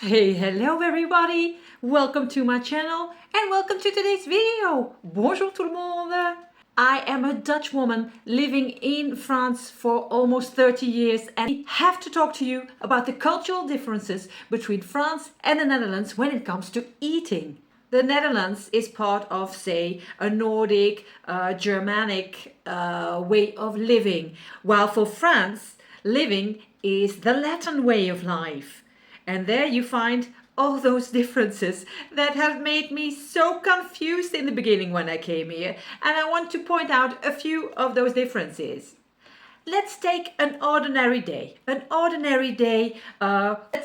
Hey, hello everybody! Welcome to my channel and welcome to today's video! Bonjour tout le monde! I am a Dutch woman living in France for almost 30 years and I have to talk to you about the cultural differences between France and the Netherlands when it comes to eating. The Netherlands is part of, say, a Nordic, Germanic way of living, while for France, living is the Latin way of life. And there you find all those differences that have made me so confused in the beginning when I came here. And I want to point out a few of those differences. Let's take an ordinary day. Let's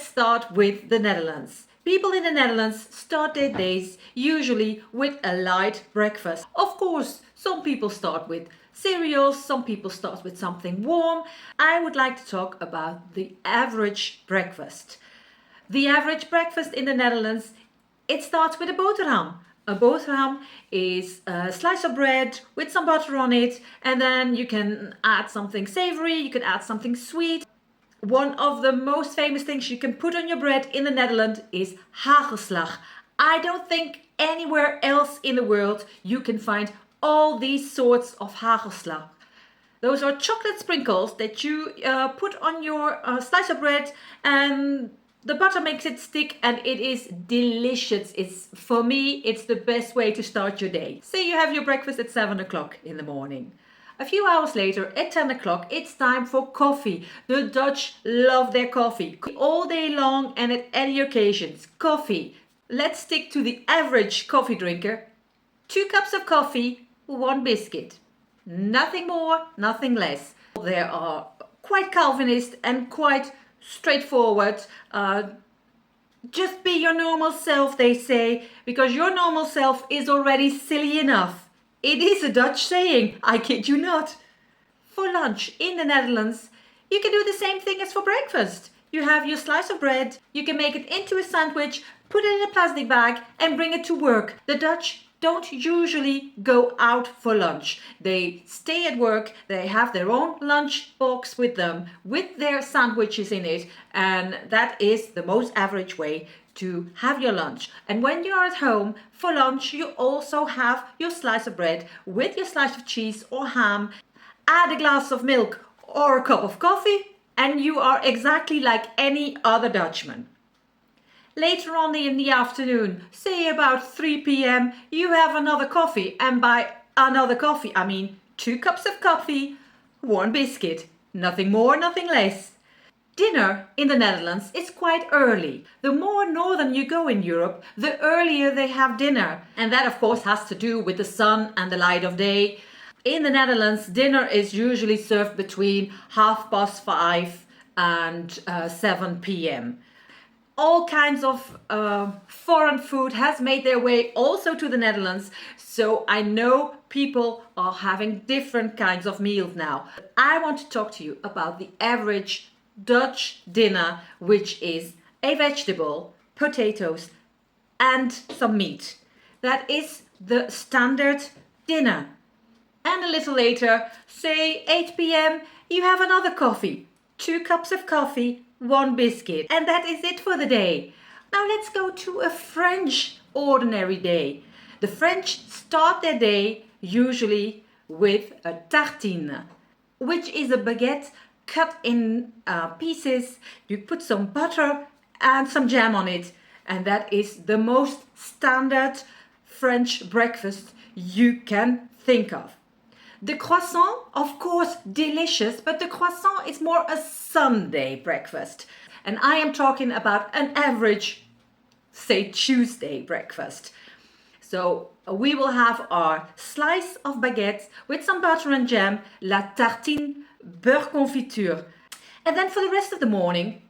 start with the Netherlands. People in the Netherlands start their days usually with a light breakfast. Of course, some people start with cereals, some people start with something warm. I would like to talk about the average breakfast. The average breakfast in the Netherlands, it starts with a boterham. A boterham is a slice of bread with some butter on it, and then you can add something savory, you can add something sweet. One of the most famous things you can put on your bread in the Netherlands is hagelslag. I don't think anywhere else in the world you can find all these sorts of hagelslag. Those are chocolate sprinkles that you put on your slice of bread, and the butter makes it stick and it is delicious. For me, it's the best way to start your day. Say you have your breakfast at 7 o'clock in the morning. A few hours later, at 10 o'clock, it's time for coffee. The Dutch love their coffee. All day long and at any occasions. Coffee. Let's stick to the average coffee drinker. 2 cups of coffee, 1 biscuit. Nothing more, nothing less. They are quite Calvinist and quite straightforward. Just be your normal self, they say, because your normal self is already silly enough. It is a Dutch saying, I kid you not. For lunch in the Netherlands, you can do the same thing as for breakfast. You have your slice of bread, you can make it into a sandwich, put it in a plastic bag and bring it to work. The Dutch don't usually go out for lunch. They stay at work, they have their own lunch box with them, with their sandwiches in it, and that is the most average way to have your lunch. And when you're at home for lunch, you also have your slice of bread with your slice of cheese or ham, add a glass of milk or a cup of coffee, and you are exactly like any other Dutchman. Later on in the afternoon, say about 3 p.m., you have another coffee. And by another coffee, I mean 2 cups of coffee, 1 biscuit. Nothing more, nothing less. Dinner in the Netherlands is quite early. The more northern you go in Europe, the earlier they have dinner. And that of course has to do with the sun and the light of day. In the Netherlands, dinner is usually served between 5:30 and 7 p.m. All kinds of foreign food has made their way also to the Netherlands. So I know people are having different kinds of meals now. I want to talk to you about the average Dutch dinner, which is a vegetable, potatoes, and some meat. That is the standard dinner. And a little later, say 8 p.m., you have another coffee. 2 cups of coffee, 1 biscuit. And that is it for the day. Now let's go to a French ordinary day. The French start their day usually with a tartine, which is a baguette cut in pieces. You put some butter and some jam on it. And that is the most standard French breakfast you can think of. The croissant, of course, delicious, but the croissant is more a Sunday breakfast. And I am talking about an average, say, Tuesday breakfast. So we will have our slice of baguette with some butter and jam, la tartine beurre confiture. And then for the rest of the morning,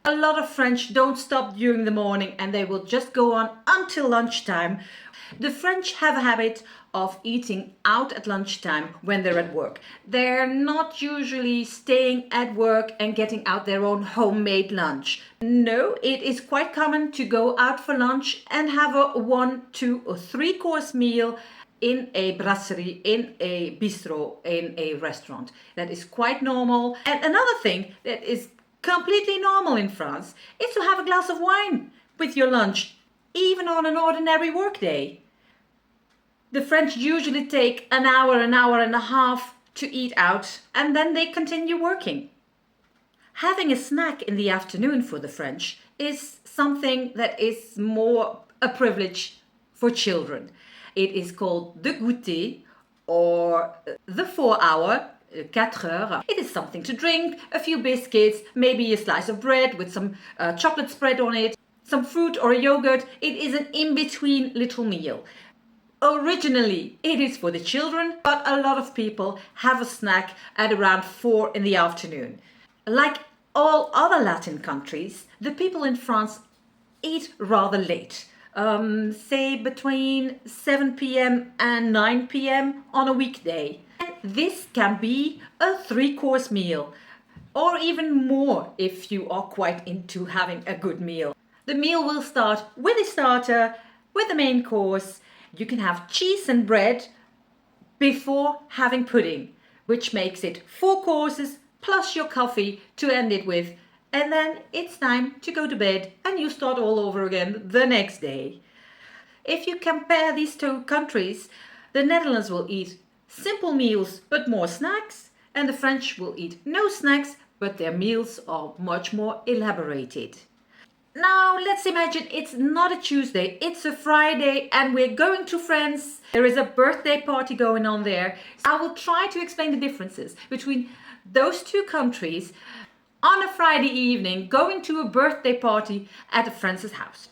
a lot of French don't stop during the morning and they will just go on until lunchtime. The French have a habit of eating out at lunchtime when they're at work. They're not usually staying at work and getting out their own homemade lunch. No, it is quite common to go out for lunch and have a 1, 2 or 3 course meal in a brasserie, in a bistro, in a restaurant. That is quite normal. And another thing that is completely normal in France is to have a glass of wine with your lunch, even on an ordinary workday. The French usually take an hour and a half to eat out, and then they continue working. Having a snack in the afternoon for the French is something that is more a privilege for children. It is called the goûter or the 4 hour, 4 heures. It is something to drink, a few biscuits, maybe a slice of bread with some chocolate spread on it, some fruit or a yogurt. It is an in-between little meal. Originally, it is for the children, but a lot of people have a snack at around 4 in the afternoon. Like all other Latin countries, the people in France eat rather late. Say between 7 p.m. and 9 p.m. on a weekday. And this can be a 3-course meal, or even more if you are quite into having a good meal. The meal will start with a starter, with the main course. You can have cheese and bread before having pudding, which makes it 4 courses plus your coffee to end it with. And then it's time to go to bed and you start all over again the next day. If you compare these two countries, the Netherlands will eat simple meals but more snacks, and the French will eat no snacks but their meals are much more elaborated. Now let's imagine it's not a Tuesday, it's a Friday and we're going to friends. There is a birthday party going on there. I will try to explain the differences between those two countries on a Friday evening going to a birthday party at a friend's house.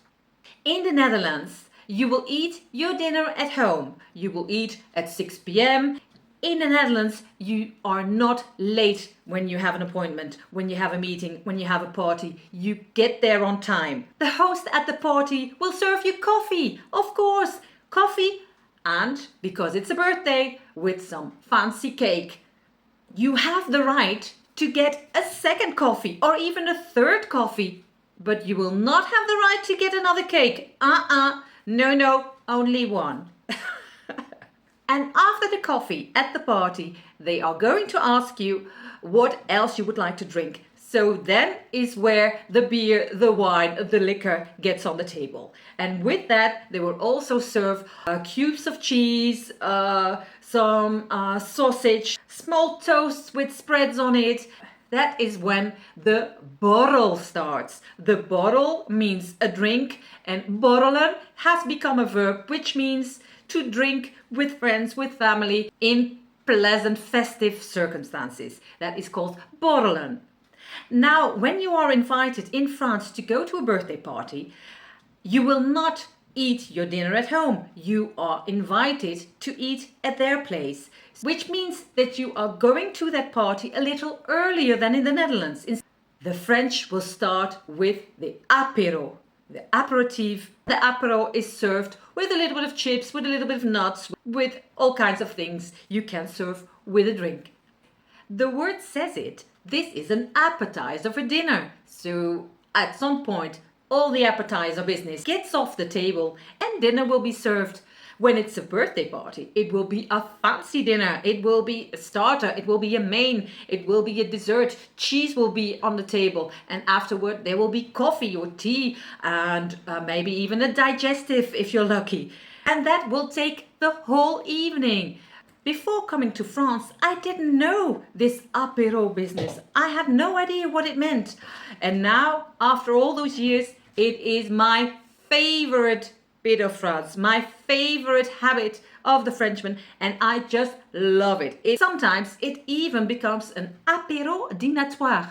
In the Netherlands, you will eat your dinner at home. You will eat at 6 p.m. In the Netherlands, you are not late when you have an appointment, when you have a meeting, when you have a party. You get there on time. The host at the party will serve you coffee, of course, coffee, and because it's a birthday, with some fancy cake. You have the right to get a second coffee or even a third coffee, but you will not have the right to get another cake. No, only one. And after the coffee at the party, they are going to ask you what else you would like to drink. So then is where the beer, the wine, the liquor gets on the table. And with that, they will also serve cubes of cheese, some sausage, small toasts with spreads on it. That is when the borrel starts. The borrel means a drink, and borrelen has become a verb, which means to drink with friends, with family, in pleasant, festive circumstances. That is called borrelen. Now, when you are invited in France to go to a birthday party, you will not eat your dinner at home. You are invited to eat at their place, which means that you are going to that party a little earlier than in the Netherlands. The French will start with the apéro, the apéritif. The apéro is served with a little bit of chips, with a little bit of nuts, with all kinds of things you can serve with a drink. The word says it. This is an appetizer for dinner. So at some point, all the appetizer business gets off the table and dinner will be served. When it's a birthday party, it will be a fancy dinner. It will be a starter. It will be a main. It will be a dessert. Cheese will be on the table. And afterward, there will be coffee or tea and maybe even a digestive if you're lucky. And that will take the whole evening. Before coming to France, I didn't know this apéro business. I had no idea what it meant. And now, after all those years, it is my favorite bit of France, my favorite habit of the Frenchman, and I just love it. Sometimes it even becomes an apéro dînatoire.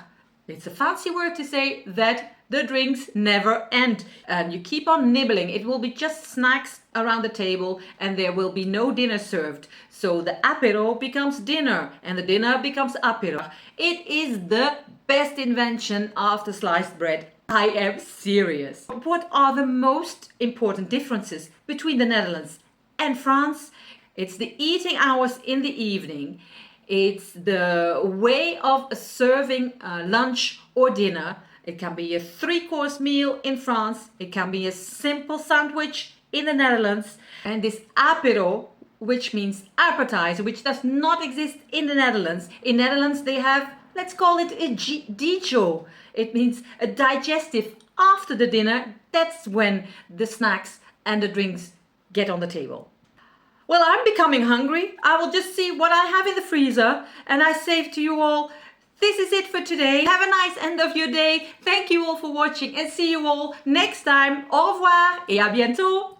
It's a fancy word to say that the drinks never end and you keep on nibbling. It will be just snacks around the table and there will be no dinner served. So the apéro becomes dinner and the dinner becomes apéro. It is the best invention after sliced bread. I am serious. What are the most important differences between the Netherlands and France? It's the eating hours in the evening. It's the way of serving lunch or dinner. It can be a 3-course meal in France. It can be a simple sandwich in the Netherlands. And this apéro, which means appetizer, which does not exist in the Netherlands. In Netherlands, they have Let's call it a dijo. It means a digestive after the dinner. That's when the snacks and the drinks get on the table. Well, I'm becoming hungry. I will just see what I have in the freezer, and I say to you all, this is it for today. Have a nice end of your day. Thank you all for watching and see you all next time. Au revoir et à bientôt.